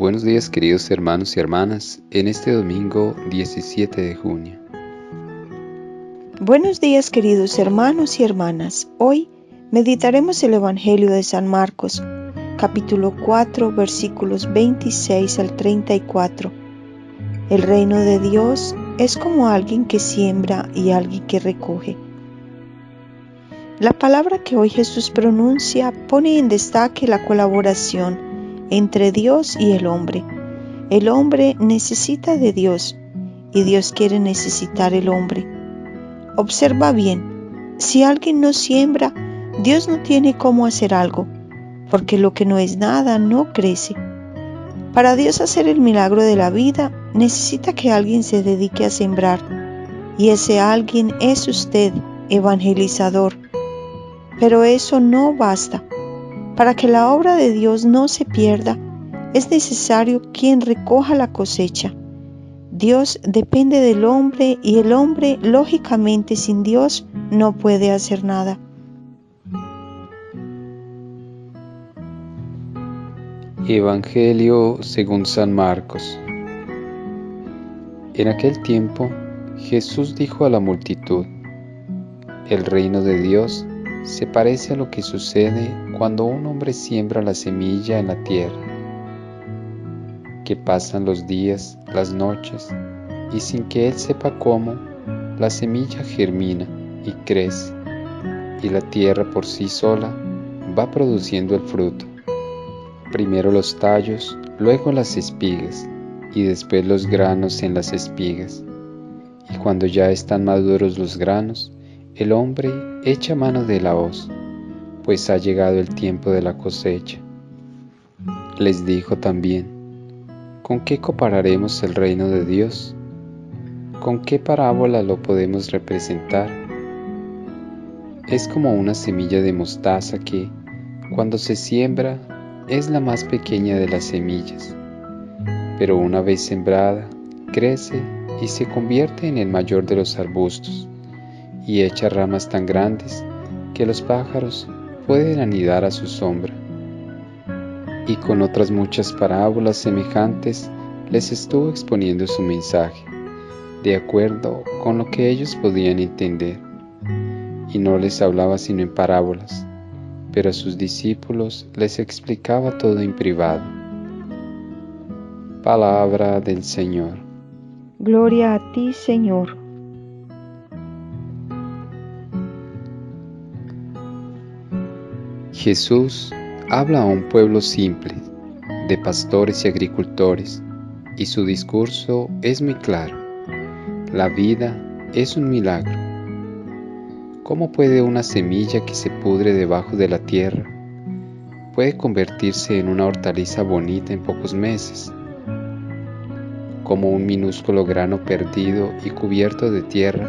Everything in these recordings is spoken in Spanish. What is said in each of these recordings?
Buenos días, queridos hermanos y hermanas, en este domingo 17 de junio. Buenos días, queridos hermanos y hermanas. Hoy meditaremos el Evangelio de San Marcos, capítulo 4, versículos 26 al 34. El reino de Dios es como alguien que siembra y alguien que recoge. La palabra que hoy Jesús pronuncia pone en destaque la colaboración entre Dios y el hombre. El hombre necesita de Dios y Dios quiere necesitar el hombre. Observa bien, si alguien no siembra, Dios no tiene cómo hacer algo, porque lo que no es nada no crece. Para Dios hacer el milagro de la vida, necesita que alguien se dedique a sembrar, y ese alguien es usted, evangelizador. Pero eso no basta. Para que la obra de Dios no se pierda, es necesario quien recoja la cosecha. Dios depende del hombre y el hombre, lógicamente, sin Dios no puede hacer nada. Evangelio según San Marcos. En aquel tiempo, Jesús dijo a la multitud: El reino de Dios se parece a lo que sucede cuando un hombre siembra la semilla en la tierra, que pasan los días, las noches, y sin que él sepa cómo, la semilla germina y crece, y la tierra por sí sola va produciendo el fruto. Primero los tallos, luego las espigas, y después los granos en las espigas. Y cuando ya están maduros los granos, el hombre echa mano de la hoz, pues ha llegado el tiempo de la cosecha. Les dijo también: ¿Con qué compararemos el reino de Dios? ¿Con qué parábola lo podemos representar? Es como una semilla de mostaza que, cuando se siembra, es la más pequeña de las semillas, pero una vez sembrada, crece y se convierte en el mayor de los arbustos, y echa ramas tan grandes que los pájaros pueden anidar a su sombra. Y con otras muchas parábolas semejantes les estuvo exponiendo su mensaje, de acuerdo con lo que ellos podían entender, y no les hablaba sino en parábolas, pero a sus discípulos les explicaba todo en privado. Palabra del Señor. Gloria a ti, Señor. Jesús habla a un pueblo simple, de pastores y agricultores, y su discurso es muy claro. La vida es un milagro. ¿Cómo puede una semilla que se pudre debajo de la tierra puede convertirse en una hortaliza bonita en pocos meses? ¿Cómo un minúsculo grano perdido y cubierto de tierra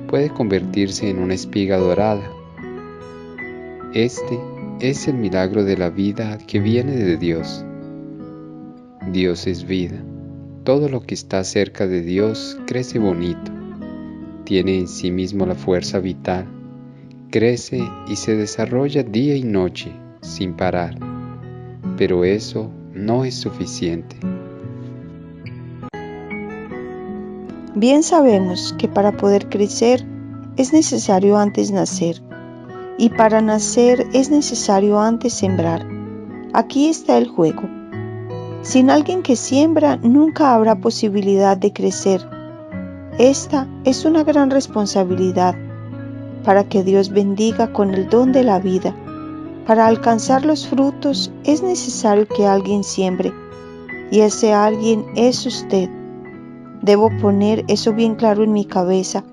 puede convertirse en una espiga dorada? Este es el milagro de la vida que viene de Dios. Dios es vida. Todo lo que está cerca de Dios crece bonito. Tiene en sí mismo la fuerza vital. Crece y se desarrolla día y noche, sin parar. Pero eso no es suficiente. Bien sabemos que para poder crecer es necesario antes nacer, y para nacer es necesario antes sembrar. Aquí está el juego. Sin alguien que siembra, nunca habrá posibilidad de crecer. Esta es una gran responsabilidad. Para que Dios bendiga con el don de la vida, para alcanzar los frutos es necesario que alguien siembre, y ese alguien es usted. Debo poner eso bien claro en mi cabeza.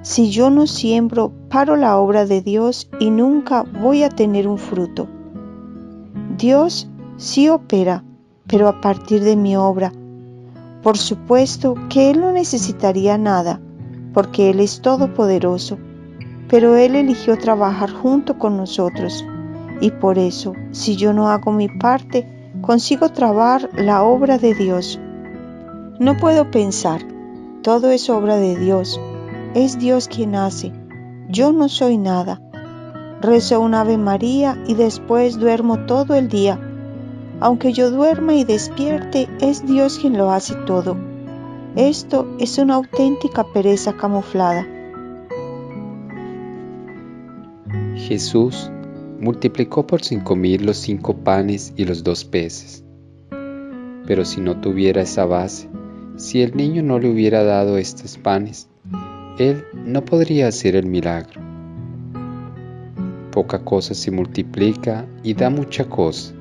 Si yo no siembro, paro la obra de Dios y nunca voy a tener un fruto. Dios sí opera, pero a partir de mi obra. Por supuesto que Él no necesitaría nada, porque Él es todopoderoso, pero Él eligió trabajar junto con nosotros, y por eso, si yo no hago mi parte, consigo trabar la obra de Dios. No puedo pensar, todo es obra de Dios, es Dios quien hace, yo no soy nada. Rezo un Ave María y después duermo todo el día. Aunque yo duerma y despierte, es Dios quien lo hace todo. Esto es una auténtica pereza camuflada. Jesús multiplicó por 5,000 los 5 panes y los 2 peces. Pero si no tuviera esa base, si el niño no le hubiera dado estos panes, él no podría hacer el milagro. Poca cosa se multiplica y da mucha cosa,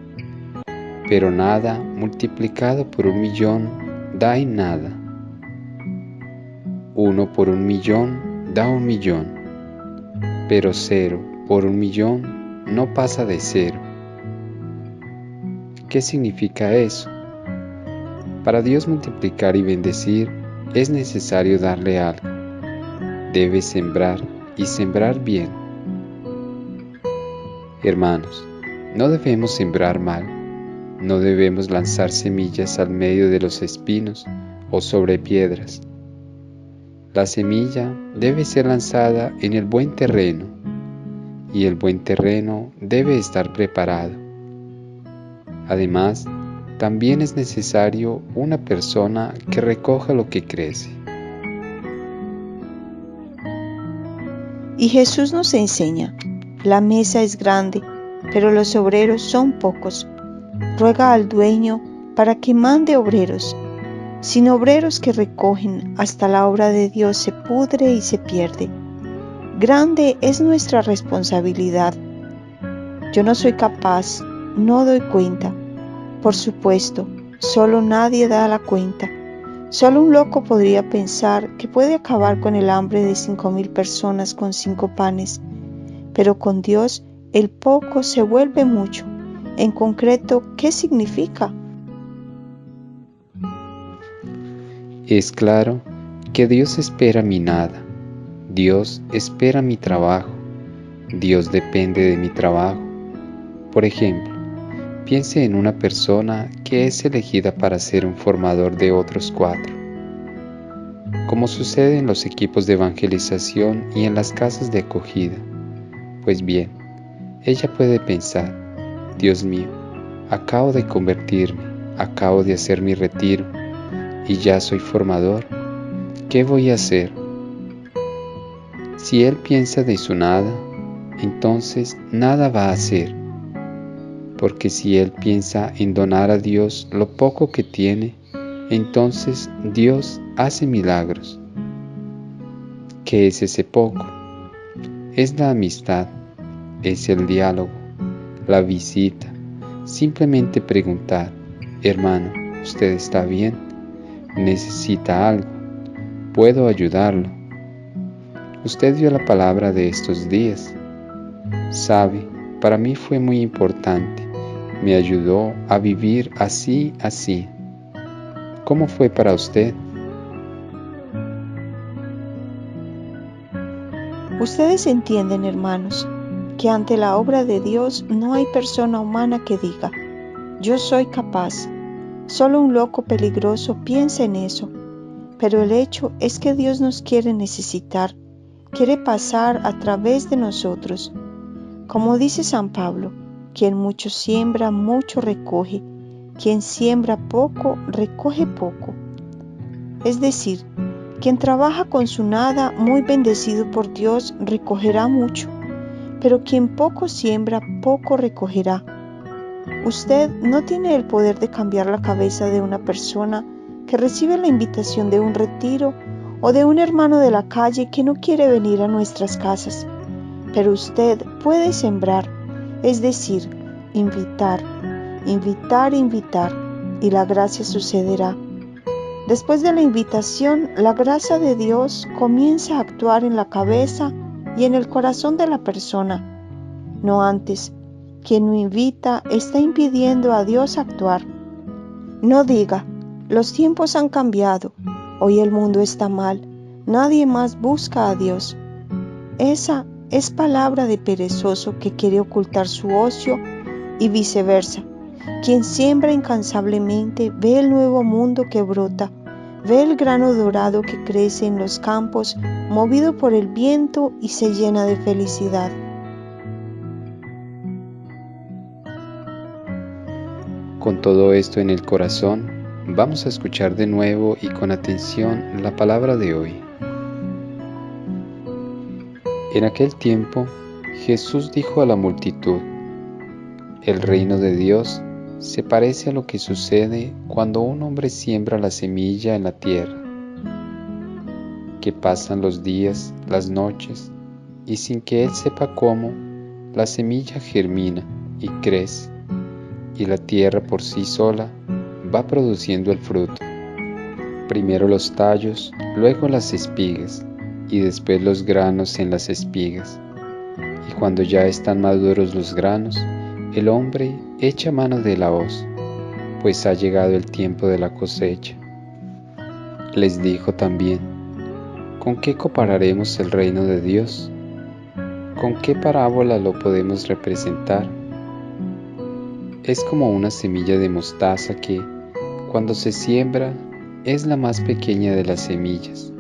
pero nada multiplicado por 1,000,000 da en nada. 1 por 1,000,000 da 1,000,000, pero 0 por 1,000,000 no pasa de 0. ¿Qué significa eso? Para Dios multiplicar y bendecir es necesario darle algo. Debe sembrar y sembrar bien. Hermanos, no debemos sembrar mal, no debemos lanzar semillas al medio de los espinos o sobre piedras. La semilla debe ser lanzada en el buen terreno, y el buen terreno debe estar preparado. Además, también es necesario una persona que recoja lo que crece. Y Jesús nos enseña, la mesa es grande, pero los obreros son pocos. Ruega al dueño para que mande obreros. Sin obreros que recogen, hasta la obra de Dios se pudre y se pierde. Grande es nuestra responsabilidad. Yo no soy capaz, no doy cuenta. Por supuesto, solo nadie da la cuenta. Solo un loco podría pensar que puede acabar con el hambre de 5,000 personas con 5 panes. Pero con Dios, el poco se vuelve mucho. En concreto, ¿qué significa? Es claro que Dios espera mi nada. Dios espera mi trabajo. Dios depende de mi trabajo. Por ejemplo, piense en una persona que es elegida para ser un formador de otros 4. Como sucede en los equipos de evangelización y en las casas de acogida. Pues bien, ella puede pensar, Dios mío, acabo de convertirme, acabo de hacer mi retiro y ya soy formador. ¿Qué voy a hacer? Si él piensa de su nada, entonces nada va a hacer. Porque si él piensa en donar a Dios lo poco que tiene, entonces Dios hace milagros. ¿Qué es ese poco? Es la amistad, es el diálogo, la visita, simplemente preguntar, hermano, ¿usted está bien? ¿Necesita algo? ¿Puedo ayudarlo? Usted vio la palabra de estos días. Sabe, para mí fue muy importante. Me ayudó a vivir así. ¿Cómo fue para usted? Ustedes entienden, hermanos, que ante la obra de Dios no hay persona humana que diga, yo soy capaz. Solo un loco peligroso piensa en eso. Pero el hecho es que Dios nos quiere necesitar, quiere pasar a través de nosotros. Como dice San Pablo, quien mucho siembra, mucho recoge. Quien siembra poco, recoge poco. Es decir, quien trabaja con su nada, muy bendecido por Dios, recogerá mucho. Pero quien poco siembra, poco recogerá. Usted no tiene el poder de cambiar la cabeza de una persona que recibe la invitación de un retiro o de un hermano de la calle que no quiere venir a nuestras casas. Pero usted puede sembrar, es decir, invitar, y la gracia sucederá. Después de la invitación, la gracia de Dios comienza a actuar en la cabeza y en el corazón de la persona, no antes. Quien no invita está impidiendo a Dios actuar. No diga, los tiempos han cambiado, hoy el mundo está mal, nadie más busca a Dios. Esa es palabra de perezoso que quiere ocultar su ocio y viceversa. Quien siembra incansablemente ve el nuevo mundo que brota, ve el grano dorado que crece en los campos, movido por el viento y se llena de felicidad. Con todo esto en el corazón, vamos a escuchar de nuevo y con atención la palabra de hoy. En aquel tiempo, Jesús dijo a la multitud: el reino de Dios se parece a lo que sucede cuando un hombre siembra la semilla en la tierra, que pasan los días, las noches, y sin que él sepa cómo, la semilla germina y crece, y la tierra por sí sola va produciendo el fruto. Primero los tallos, luego las espigas, y después los granos en las espigas. Y cuando ya están maduros los granos, el hombre echa mano de la hoz, pues ha llegado el tiempo de la cosecha. Les dijo también: ¿con qué compararemos el reino de Dios? ¿Con qué parábola lo podemos representar? Es como una semilla de mostaza que, cuando se siembra, es la más pequeña de las semillas,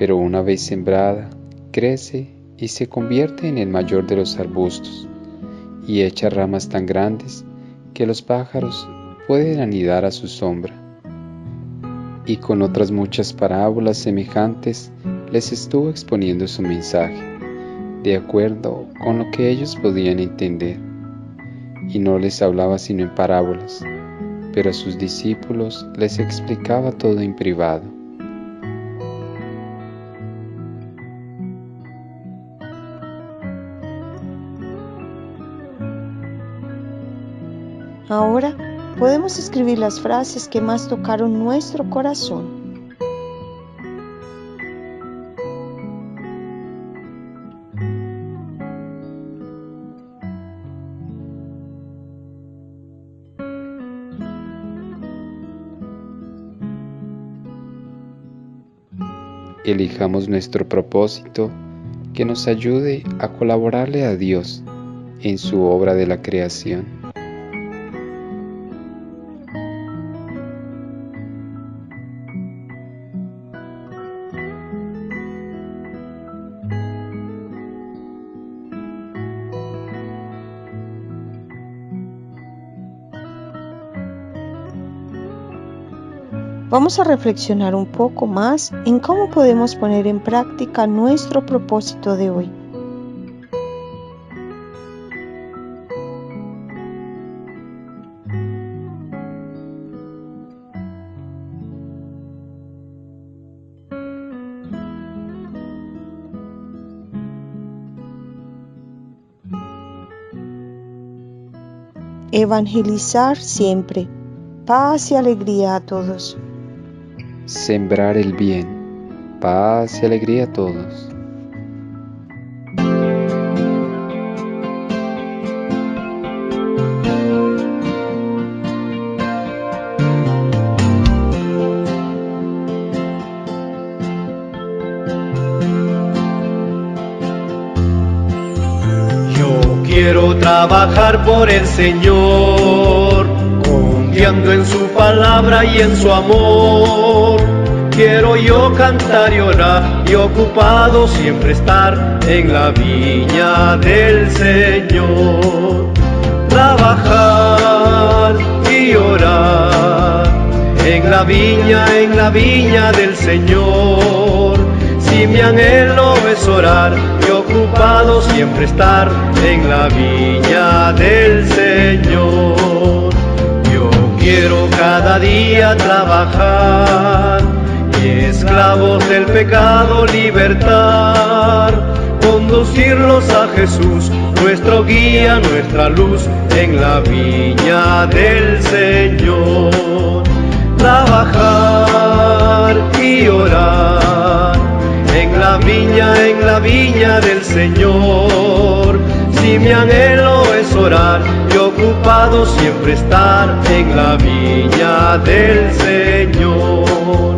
pero una vez sembrada, crece y se convierte en el mayor de los arbustos, y echa ramas tan grandes que los pájaros pueden anidar a su sombra. Y con otras muchas parábolas semejantes les estuvo exponiendo su mensaje, de acuerdo con lo que ellos podían entender. Y no les hablaba sino en parábolas, pero a sus discípulos les explicaba todo en privado. Ahora podemos escribir las frases que más tocaron nuestro corazón. Elijamos nuestro propósito que nos ayude a colaborarle a Dios en su obra de la creación. Vamos a reflexionar un poco más en cómo podemos poner en práctica nuestro propósito de hoy. Evangelizar siempre. Paz y alegría a todos. Sembrar el bien, paz y alegría a todos. Yo quiero trabajar por el Señor, confiando en su palabra y en su amor. Quiero yo cantar y orar y ocupado siempre estar en la viña del Señor. Trabajar y orar en la viña del Señor. Si mi anhelo es orar y ocupado siempre estar en la viña del Señor. Quiero cada día trabajar y esclavos del pecado libertar, conducirlos a Jesús, nuestro guía, nuestra luz, en la viña del Señor. Trabajar y orar en la viña del Señor. Si mi anhelo es orar y ocupado siempre estar en la viña del Señor.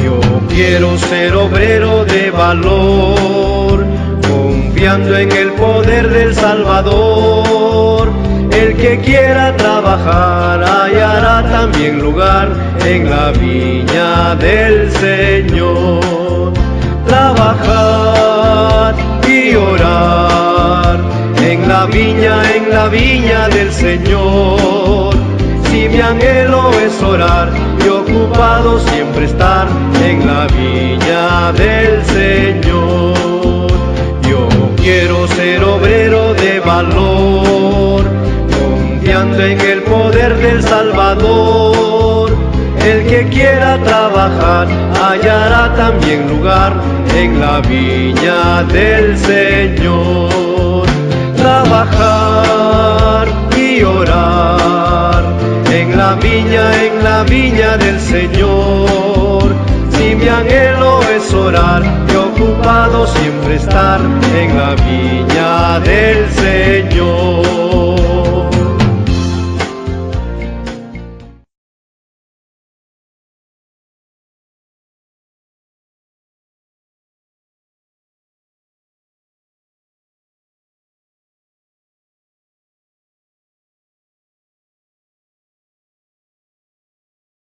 Yo quiero ser obrero de valor, confiando en el poder del Salvador. El que quiera trabajar hallará también lugar en la viña del Señor. Trabajar y orar en la viña del Señor. Si mi anhelo es orar y ocupado siempre estar en la viña del Señor. Yo quiero ser obrero de valor, confiando en el poder del Salvador. El que quiera trabajar hallará también lugar en la viña del Señor. Trabajar y orar en la viña del Señor. Si mi anhelo es orar y ocupado siempre estar en la viña del Señor.